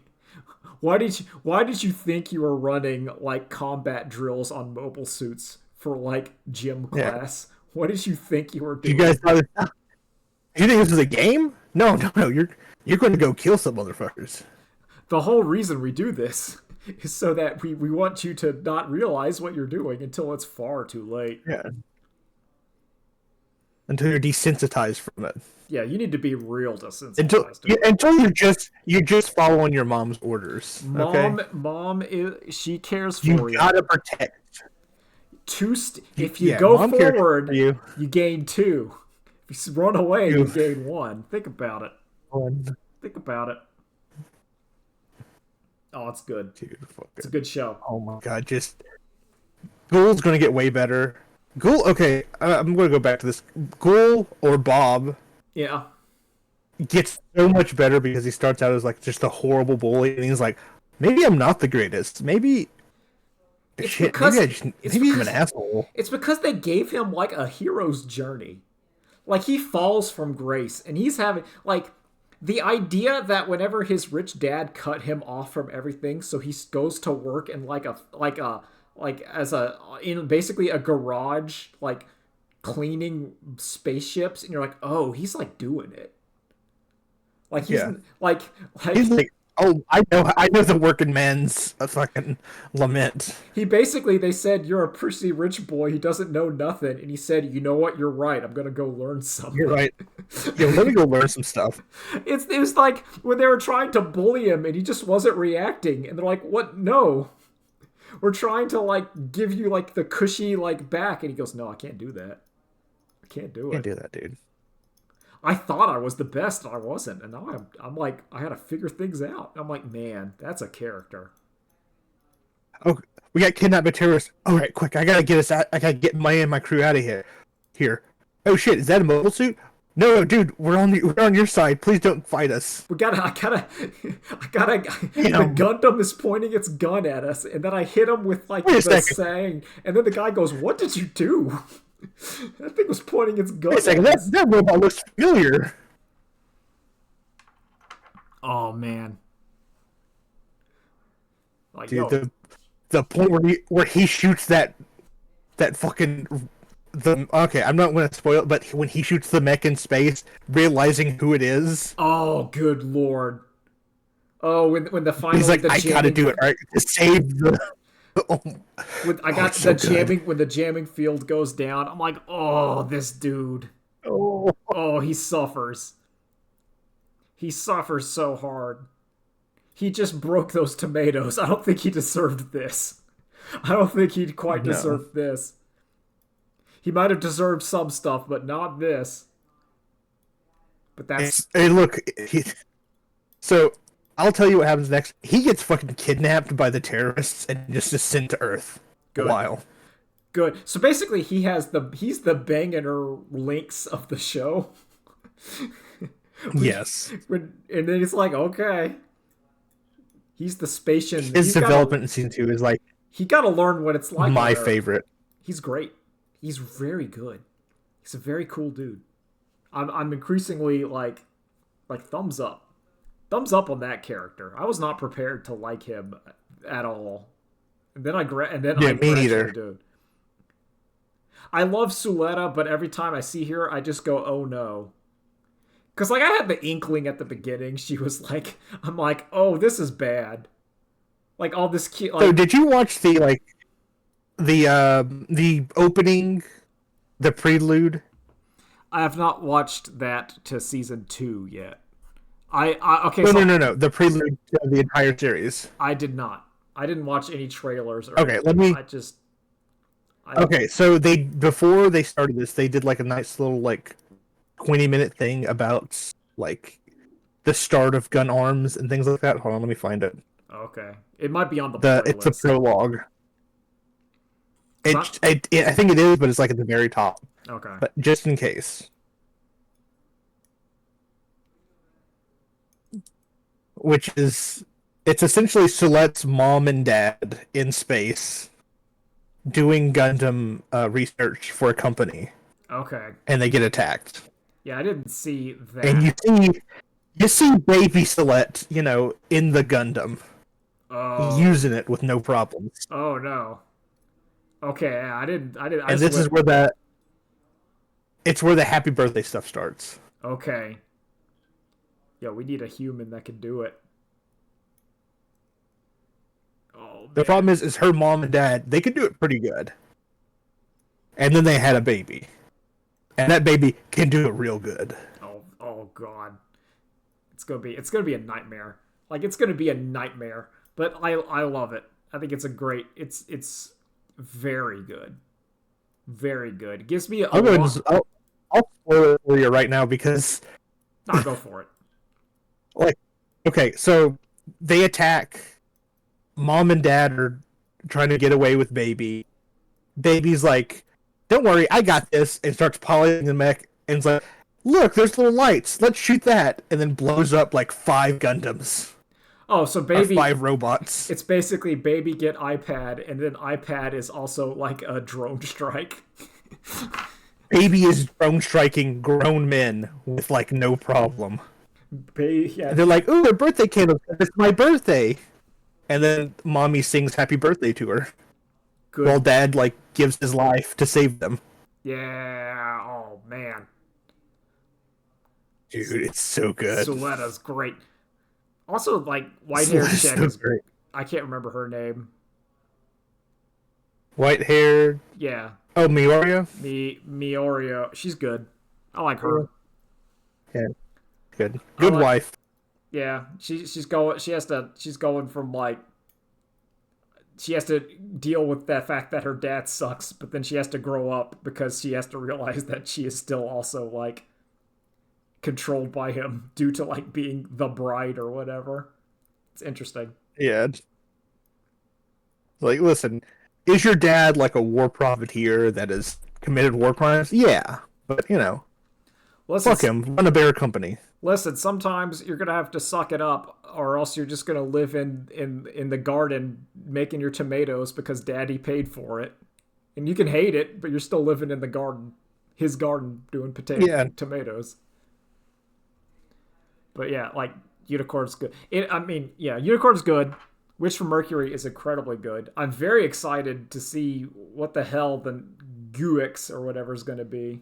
why did you think you were running like combat drills on mobile suits for like gym class? Yeah. What did you think you were doing? You guys thought you think this is a game? No. You're going to go kill some motherfuckers. The whole reason we do this is so that we want you to not realize what you're doing until it's far too late. Yeah. Until you're desensitized from it. Yeah, you need to be real desensitized. Until you're just following your mom's orders. Mom she cares for you. You gotta protect. If you go forward, you gain 2. If you run away, you gain 1. Think about it. Think about it. Oh, it's good. Dude, it's a good show. Oh my god, just Ghoul's gonna get way better. Ghoul, okay, I'm gonna go back to this. Ghoul or Bob, yeah, gets so much better because he starts out as like just a horrible bully, and he's like, maybe I'm not the greatest. Maybe maybe I'm an asshole. It's because they gave him like a hero's journey. Like he falls from grace, and he's having like. The idea that whenever his rich dad cut him off from everything, so he goes to work in in basically a garage, like cleaning spaceships, and you're like, oh, he's like doing it. Like he's he's like, oh, I know the working man's fucking lament. He basically, they said, you're a pretty rich boy. He doesn't know nothing. And he said, you know what? You're right. I'm going to go learn something. You're right. Yeah, let me go learn some stuff. It was like when they were trying to bully him and he just wasn't reacting. And they're like, what? No. We're trying to like give you like the cushy like back. And he goes, no, I can't do that. I can't do it. Can't do that, dude. I thought I was the best, and I wasn't. And now I'm like, I had to figure things out. I'm like, man, that's a character. Oh, we got kidnapped by terrorists. All right, quick, I gotta get us out. I gotta get my crew out of here. Oh shit, is that a mobile suit? No, dude, we're on your side. Please don't fight us. I gotta. The Gundam is pointing its gun at us, and then I hit him with like the saying, and then the guy goes, "What did you do?" That thing was pointing its gun. Wait a second, that robot looks familiar. Oh man! Like, dude, the point where he shoots that fucking okay, I'm not going to spoil it, but when he shoots the mech in space, realizing who it is. Oh, good lord! Oh, when the final, he's like, I gotta do it right to save the. When the jamming field goes down, I'm like, oh, this dude. Oh, he suffers. He suffers so hard. He just broke those tomatoes. I don't think he deserved this. I don't think he quite deserved this. He might have deserved some stuff, but not this. But that's... Hey, look. So... I'll tell you what happens next. He gets fucking kidnapped by the terrorists and just sent to Earth. Good. A while. Good. So basically, he's the Bang Links of the show. Yes. And then it's like, okay, he's the Spatian. His development in season 2 is like he got to learn what it's like. My favorite. He's great. He's very good. He's a very cool dude. I'm increasingly like thumbs up on that character. I was not prepared to like him at all, and then Yeah, I me gradually neither. do. I love Suletta, but every time I see her, I just go, oh no. Because like I had the inkling at the beginning, she was like, I'm like, oh, this is bad. Like all this cute, So like did you watch the opening, the prelude? I have not watched that to season 2 yet. I okay, No, no, so no, no. The prelude to the entire series. I did not. I didn't watch any trailers or Okay, let anything. me. I just I Okay, so they before they started this, they did like a nice little like 20-minute thing about like the start of gun arms and things like that. Hold on, let me find it. okay. It might be on the It's a playlist. prologue. Cause I I think it is, but it's like at the very top. okay. But just in case, which is it's essentially Soulette's mom and dad in space doing Gundam research for a company, Okay. and they get attacked. Yeah, I didn't see And that. you see baby Soulette, in the Gundam, Oh. using it with no problems. Oh no. Okay, yeah, I didn't I And just this is went where it's where the happy birthday stuff starts. okay. Yeah, we need a human that can do it. Oh The man. problem is her mom and dad, they could do it pretty good. And then they had a baby. And that baby can do it real good. Oh god. It's gonna be a nightmare. Like it's gonna be a nightmare. But I love it. I think it's a great it's very good. Very good. It gives me a I'll go ahead lot. I'll spoil it for you right now because Nah, go for it. like okay, so they attack. Mom and dad are trying to get away with baby. Baby's like, "Don't worry, I got this," and starts polishing the mech, and it's like, "Look, there's little lights. Let's shoot that," and then blows up like 5 Gundams Oh, so or baby, 5 robots. it's basically baby get iPad, and then iPad is also like a drone strike. Baby is drone striking grown men with like no problem. Yeah, And they're like, "Ooh, a birthday candle! It's my birthday!" And then mommy sings "Happy Birthday" to her, while good. dad like gives his life to save them. Yeah. Oh man, Dude, it's so good. Suletta's great. Also, like white haired It's chick so is. great. I can't remember her name. White hair. Yeah, Oh, Mioria. Miorio. She's good. I like her. Yeah, good. I Good like. wife. Yeah, she's going. She's going from like she has to deal with the fact that her dad sucks, but then she has to grow up because she has to realize that she is still also like controlled by him due to like being the bride or whatever. It's interesting. Yeah. Like, listen, is your dad like a war profiteer that has committed war crimes? Yeah, but Listen, fuck him. Run a bear company. listen. Sometimes you're gonna have to suck it up, or else you're just gonna live in the garden making your tomatoes because daddy paid for it, and you can hate it, but you're still living in the garden, his garden, doing Yeah. tomatoes. But yeah, like Unicorn's good. Yeah, Unicorn's good. Witch from Mercury is incredibly good. I'm very excited to see what the hell the Guix or whatever is going to be.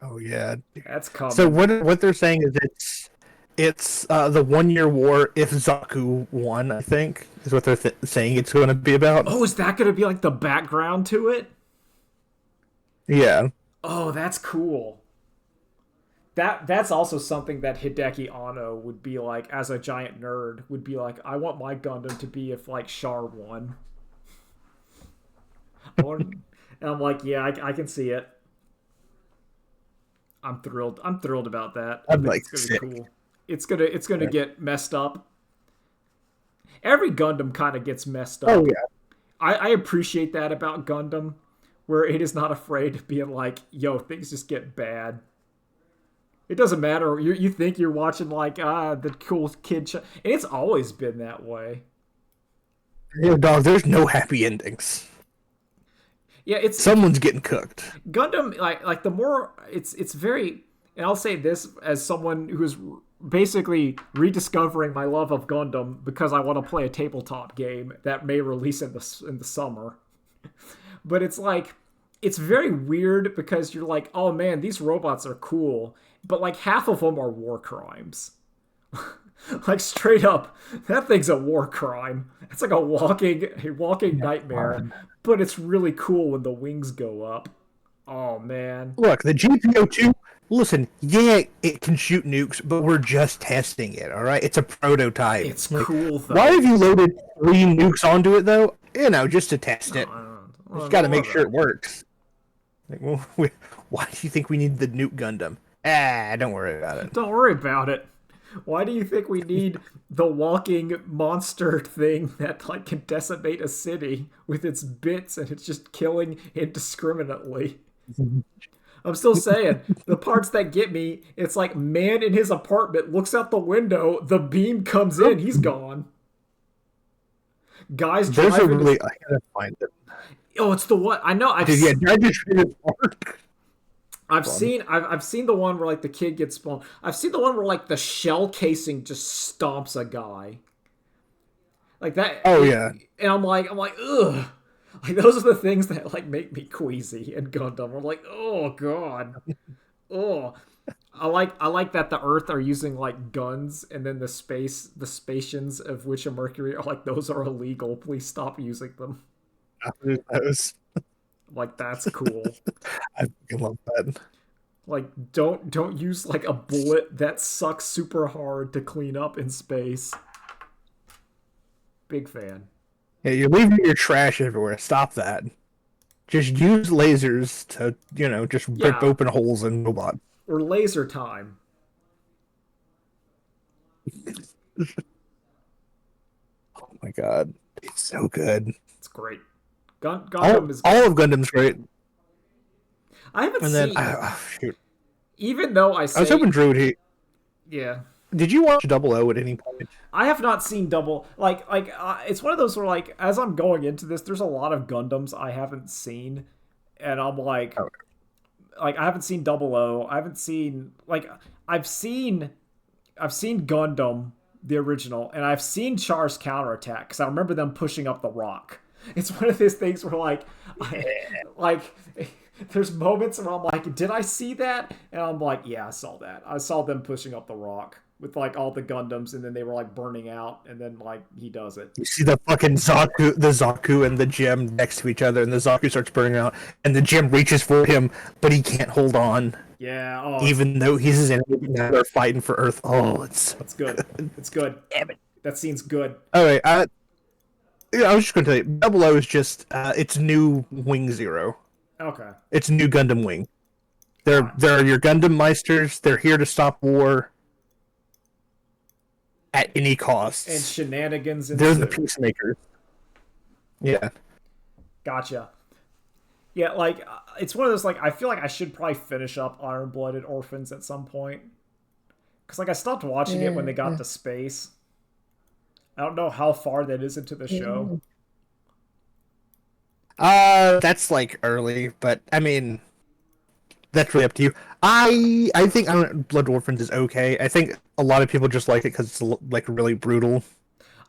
Oh yeah. That's So coming. what they're saying is it's the 1 year war if Zaku won. I think is what they're saying it's going to be about. Oh, is that going to be like the background to it? Yeah. Oh, that's cool. That's also something that Hideki Anno would be like as a giant nerd would be like I want my Gundam to be if like Char won. And I'm like, yeah, I can see it. I'm thrilled. I'm thrilled about that. I I'm think like it's gonna be sick. cool. It's gonna get messed up. Every Gundam kind of gets messed Oh up. yeah. I appreciate that about Gundam, where it is not afraid of being like, yo, things just get bad. It doesn't matter. You think you're watching like the cool and it's always been that way. Yeah, dog. There's no happy endings. Yeah, it's Someone's getting cooked. Gundam. Like the more it's very. And I'll say this as someone who's basically rediscovering my love of Gundam because I want to play a tabletop game that may release in the summer. But it's like it's very weird because you're like, oh man, these robots are cool, but like half of them are war crimes. Like straight up, that thing's a war crime. It's like a walking nightmare. But it's really cool when the wings go up. Oh man, Look, the GPO-2. Listen, yeah, it can shoot nukes, but we're just testing it. All right, it's a prototype. it's Like, cool why though. have you loaded 3 nukes onto it though? You know, just to test it. I Just don't got to know make about sure that. it works. Like, well, why do you think we need the nuke Gundam? Don't worry about it. Don't worry about it. Why do you think we need the walking monster thing that like can decimate a city with its bits and it's just killing indiscriminately? I'm still saying the parts that get me, it's like man in his apartment looks out the window, the beam comes in, he's gone. Guys There's a driving. really I gotta find it. Oh, it's the what I know. Dude, yeah, Judge Trader's Park. Fun. I've seen the one where like the kid gets spawned. I've seen the one where like the shell casing just stomps a guy like that. Oh yeah. And I'm like ugh. Like those are the things that like make me queasy and Gundam. I'm like oh god, oh. I like that the Earth are using like guns and then the stations of Witch and Mercury are like those are illegal. Please stop using them. That was Like that's cool. I fucking love that. Like don't use like a bullet that sucks super hard to clean up in space. Big fan. Yeah, you're leaving your trash everywhere. Stop that. Just use lasers to, just rip Yeah, open holes in robots. or laser time. Oh my god. It's so good. It's great. All, Gundam is all great. of Gundam's great. I haven't And then, seen shoot. even though I I was hoping say Drew would. yeah. Did you watch Double O at any point? I have not seen double it's one of those where like as I'm going into this there's a lot of Gundams I haven't seen and I'm Oh, like I haven't seen Double O. I haven't seen like I've seen Gundam the original and I've seen Char's counterattack cuz I remember them pushing up the rock. It's one of those things where like there's moments where I'm like did I see that? And I'm like yeah, I saw that. I saw them pushing up the rock with like all the Gundams and then they were like burning out and then like he does it. you see the fucking Zaku and the gem next to each other, and the Zaku starts burning out, and the gem reaches for him, but he can't hold on, Yeah, oh, even though he's his enemy. Now they're fighting for Earth. Oh, it's so it's good. It's good. damn it. That scene's good. All right, yeah, I was just going to tell you, Double O is just it's new Wing Zero. Okay. It's new Gundam Wing. All They're right. they're your Gundam Meisters. They're here to stop war at any And costs. shenanigans They're the ensue. peacemakers. Yeah. Gotcha. Yeah, like it's one of those like I feel like I should probably finish up Iron Blooded Orphans at some point because like I stopped watching it when they got to space. I don't know how far that is into the show. That's like early, but I mean, that's really up to you. I think Blood Orphans is okay. I think a lot of people just like it because it's like really brutal.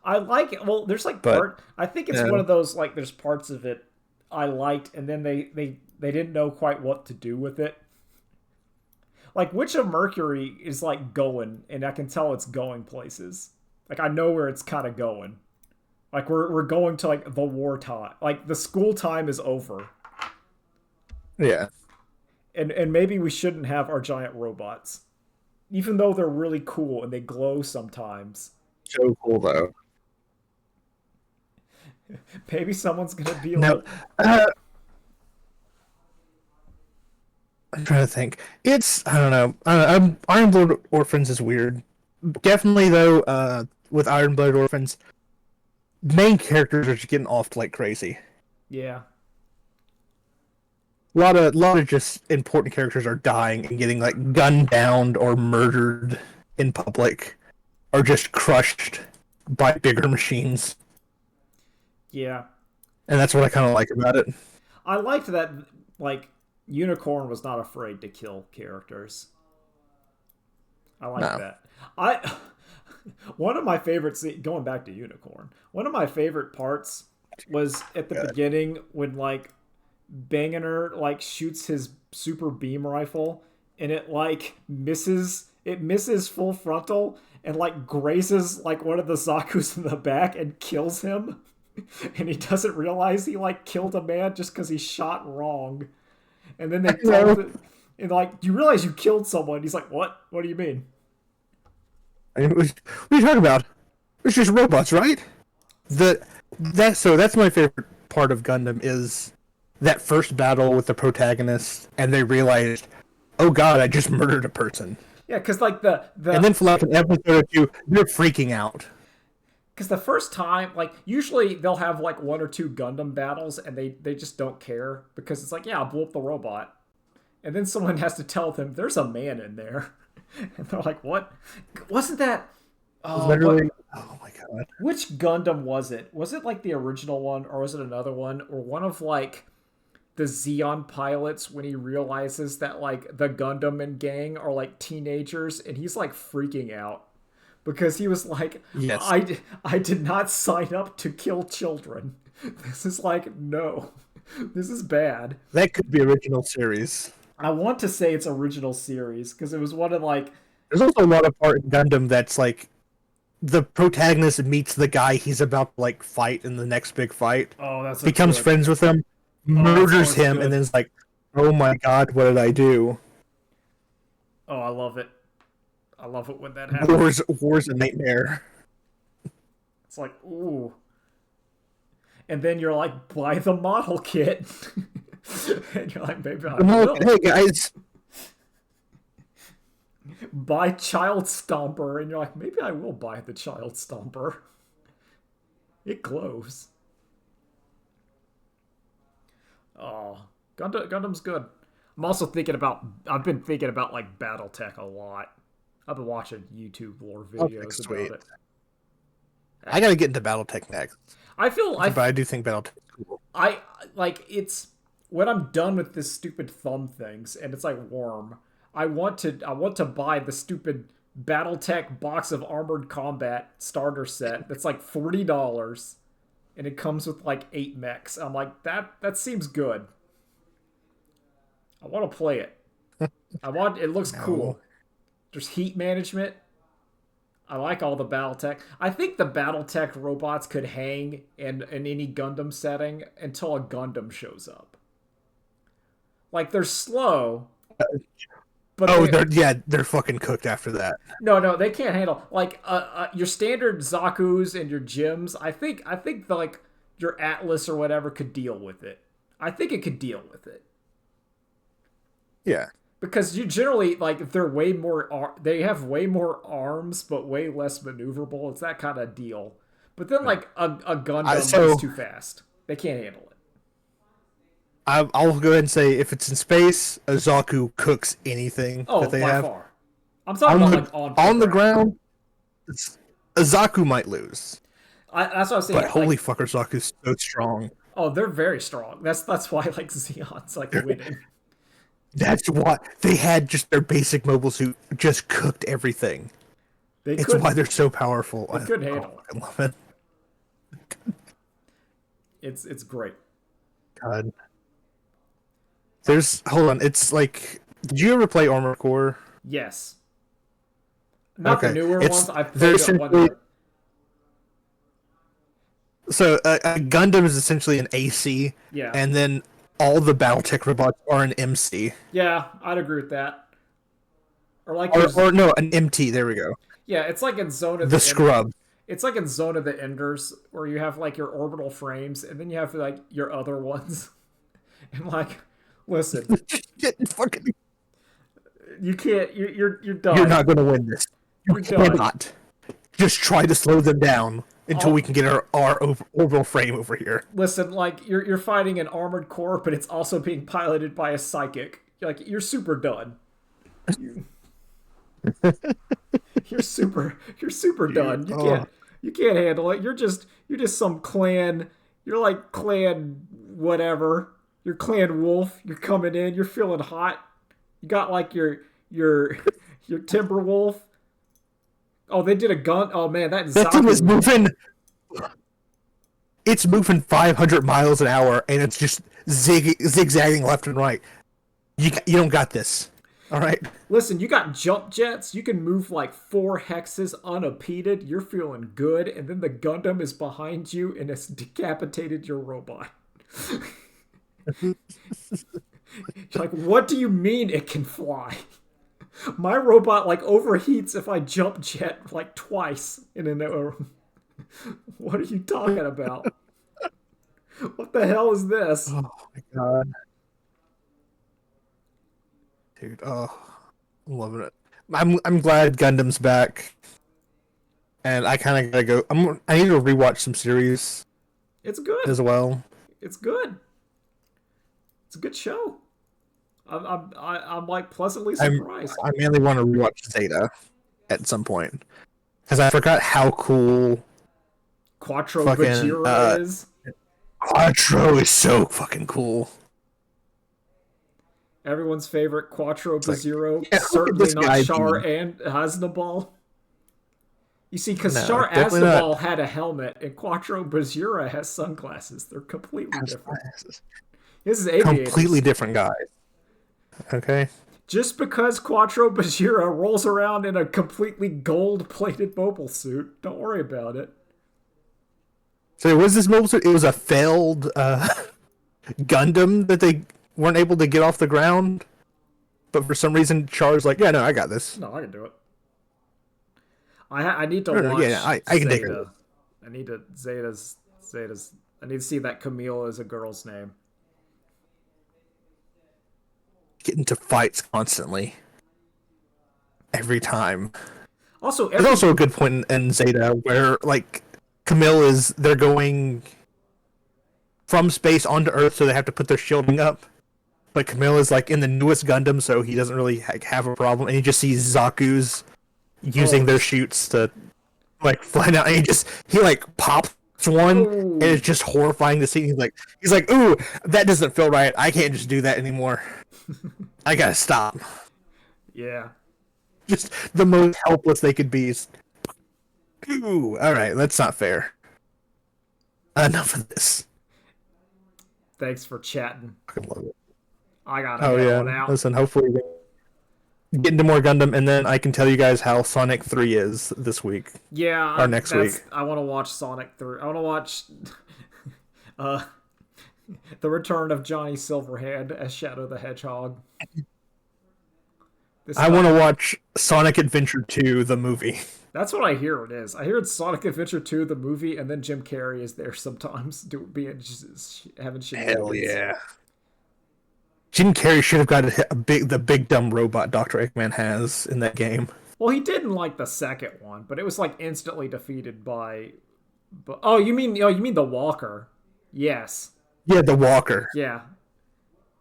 I like it. Well, there's like But part. I think it's yeah, one of those like there's parts of it I liked, and then they didn't know quite what to do with it. Like Witch of Mercury is like going, and I can tell it's going places. Like I know where it's kind of going. Like we're going to like the war time. Like the school time is over, yeah, and maybe we shouldn't have our giant robots, even though they're really cool and they glow sometimes. so cool though. Maybe someone's gonna be Now, like, uh, I'm trying to think. It's I don't know. Iron Blood Orphans is weird. Definitely though. With Iron Blood Orphans, main characters are just getting off like crazy. yeah, A lot of just important characters are dying and getting like gunned down or murdered in public, or just crushed by bigger machines. yeah. And that's what I kind of like about it. I liked that like Unicorn was not afraid to kill characters. I like No. that. I one of my favorite going back to Unicorn. One of my favorite parts was at the God. beginning when like Banganer like shoots his super beam rifle and it misses full frontal and like grazes like one of the Zaku's in the back and kills him. And he doesn't realize he like killed a man just because he shot wrong. And then they told No. it, and like, you realize you killed someone. He's like, what? What do you mean? What are you talking about? It's just robots, right? That's my favorite part of Gundam is that first battle with the protagonist, and they realized, oh god, I just murdered a person. Yeah, because like the And the then for like an episode or two, they're freaking out. because the first time, like usually they'll have like one or two Gundam battles, and they just don't care because it's like, yeah, I'll blow up the robot, and then someone has to tell them there's a man in there, and they're like, what? Wasn't that? Oh, what? Literally, oh my god. Which Gundam was it? Was it like the original one, or was it another one, or one of like the Xeon pilots when he realizes that like the Gundam gang are like teenagers, and he's like freaking out because he was like, Yes. I did not sign up to kill children. This is like, no, this is bad. That could be original series. I want to say it's original series because it was one of like, There's also a lot of part in Gundam that's like the protagonist meets the guy he's about to like fight in the next big fight, oh, that's becomes good. friends with him, Oh, that's murders always him, good. and then it's like, oh my god, what did I do? Oh, I love it. I love it when that happens. War's a nightmare. It's like, ooh. And then you're like, buy the model kit. And you're like, maybe I will. Hey guys, Buy Child Stomper. And you're like, maybe I will buy the Child Stomper. It glows. Oh, Gundam's good. I'm also thinking about, I've been thinking about like Battletech a lot. I've been watching YouTube lore videos sweet. about it. I gotta get into BattleTech next. But I do think BattleTech is cool. I like it's when I'm done with this stupid thumb things and it's like Worm. I want to buy the stupid BattleTech box of Armored Combat starter set that's like $40 and it comes with like 8 mechs. I'm like, that seems good. I want to play it. It looks cool. There's heat management. I like all the BattleTech. I think the BattleTech robots could hang in any Gundam setting until a Gundam shows up. Like, they're slow, but they're fucking cooked after that. no, they can't handle like your standard Zaku's and your Jims. I think like your Atlas or whatever could deal with it. I think it could deal with it. Yeah. Because you generally like they have way more arms but way less maneuverable. It's that kind of deal. But then like a Gundam is too fast. They can't handle it. I'll go ahead and say if it's in space, a Zaku cooks anything Oh, that they by have. far. I'm talking about like on the ground, a Zaku might lose. That's what I was saying. But holy fucker, Zaku's so strong. Oh, they're very strong. That's why like Xeon's like winning. That's why they had just their basic mobile suit just cooked everything. It's why they're so powerful. They couldn't handle it. I love it. It's great. God. Hold on. It's like, did you ever play Armored Core? Yes. Not the newer ones. I've they're played one. So a Gundam is essentially an AC. Yeah. And then all the BattleTech robots are an MC. Yeah, I'd agree with that. Or like or no, an MT. There we go. Yeah, it's like in Zone of the Scrub. It's like in Zone of the Enders where you have like your orbital frames and then you have like your other ones. And like, listen, you can't. You're done. You're not going to win this. You cannot. Done. Just try to slow them down until we can get our orbital frame over here. Listen, like you're fighting an armored core, but it's also being piloted by a psychic. You're super done. You're super done. You can't handle it. You're just some clan. You're like clan whatever. You're Clan Wolf. You're coming in. You're feeling hot. You got like your your Timber Wolf. Oh, they did a gun. Oh man, that That thing is Zaku. moving. It's moving 500 miles an hour, and it's just zigzagging left and right. You don't got this. All right. Listen, you got jump jets. You can move like 4 hexes unimpeded. You're feeling good, and then the Gundam is behind you and it's decapitated your robot. Like, what do you mean it can fly? My robot like overheats if I jump jet like twice in an hour. What are you talking about? What the hell is this? Oh my god, dude. Oh, I'm loving it. I'm glad Gundam's back, and I kind of gotta go. I need to rewatch some series It's good. as well. It's good. It's a good show. I'm like pleasantly I'm surprised. I mainly want to rewatch Zeta at some point because I forgot how cool Quattro fucking Bajira is. Quattro is. So fucking cool. Everyone's favorite Quattro It's like, Baziro. yeah, who could Certainly this not guy Char be? and Hasnabal. You see, because No, Char definitely Aznabal not. had a helmet and Quattro Bazira has sunglasses. They're completely different. This is Completely aviators. different guy. Okay. Just because Quattro Bajira rolls around in a completely gold-plated mobile suit, don't worry about it. So was this mobile suit? It was a failed Gundam that they weren't able to get off the ground, but for some reason Char's like, yeah, no, I got this. No, I can do it. I need to No, no, watch yeah, I can take it. Zeta. I need to Zeta's. I need to see that Camille is a girl's name. Get into fights constantly, every time. Also, There's also a good point in Zeta where like Camille is they're going from space onto Earth, so they have to put their shielding up. But Camille is like in the newest Gundam, so he doesn't really have a problem, and he just sees Zaku's using their chutes to like fly out, and he like pops one, and it's just horrifying to see. He's like, ooh, that doesn't feel right. I can't just do that anymore. I gotta stop. yeah. Just the most helpless they could be. Ooh, all right, that's not fair. Enough of this. Thanks for chatting. I love it. I gotta Oh head on yeah, out. listen. Hopefully, we get into more Gundam, and then I can tell you guys how Sonic 3 is this week Yeah, or next week. I want to watch Sonic 3. I want to watch uh, the return of Johnny Silverhand as Shadow the Hedgehog. I want to watch Sonic Adventure 2, the movie. That's what I hear it is. I hear it's Sonic Adventure 2, the movie, and then Jim Carrey is there sometimes being just having Hell shenanigans. yeah. Jim Carrey should have got the big dumb robot Dr. Eggman has in that game. Well, he didn't like the second one, but it was like instantly defeated by. Oh, you mean the Walker? Yes. Yeah, the Walker. Yeah.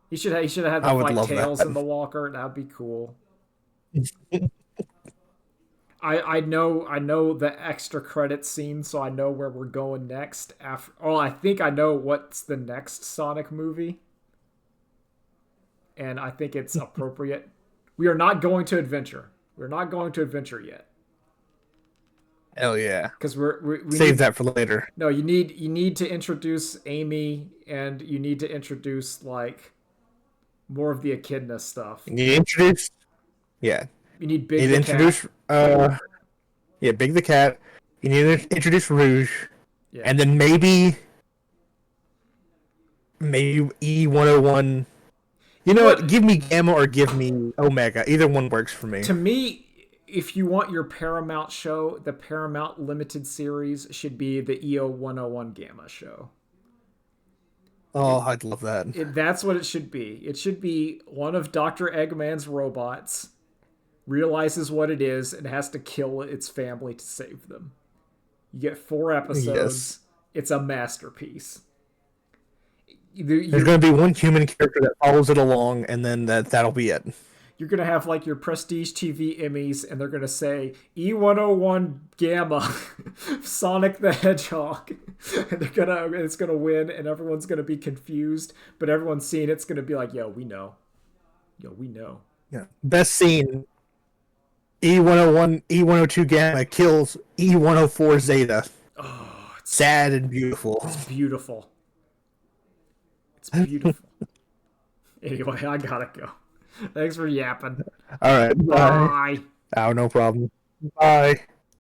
He should have had I the would fight love Tails that. in the Walker. That'd be cool. I know the extra credit scene, so I know where we're going next. I think I know what's the next Sonic movie, and I think it's appropriate. We are not going to Adventure. We're not going to Adventure yet. Hell yeah. Because we save that for later. No, you need to introduce Amy, and you need to introduce like more of the Echidna stuff. You introduce, yeah. You need Big You the introduce, Cat. yeah, Big the Cat. You need to introduce Rouge, Yeah. and then maybe E101. You know what? Give me Gamma or give me Omega. Either one works for me. To me, if you want your Paramount show, the Paramount Limited series should be the EO 101 Gamma show. Oh, I'd love that. That's what it should be. It should be one of Dr. Eggman's robots realizes what it is and has to kill its family to save them. You get 4 episodes. Yes. It's a masterpiece. There's going to be one human character that follows it along, and then that'll be it. you're gonna have like your prestige TV Emmys, and they're gonna say E101 Gamma, Sonic the Hedgehog, and it's gonna win, and everyone's gonna be confused, but everyone's seeing it's gonna be like, yo, we know. Yeah. Best scene: E101, E102 Gamma kills E104 Zeta. Oh, Sad and beautiful. it's beautiful. It's beautiful. Anyway, I gotta go. Thanks for yapping. All right. Bye. Bye. Oh, no problem. Bye.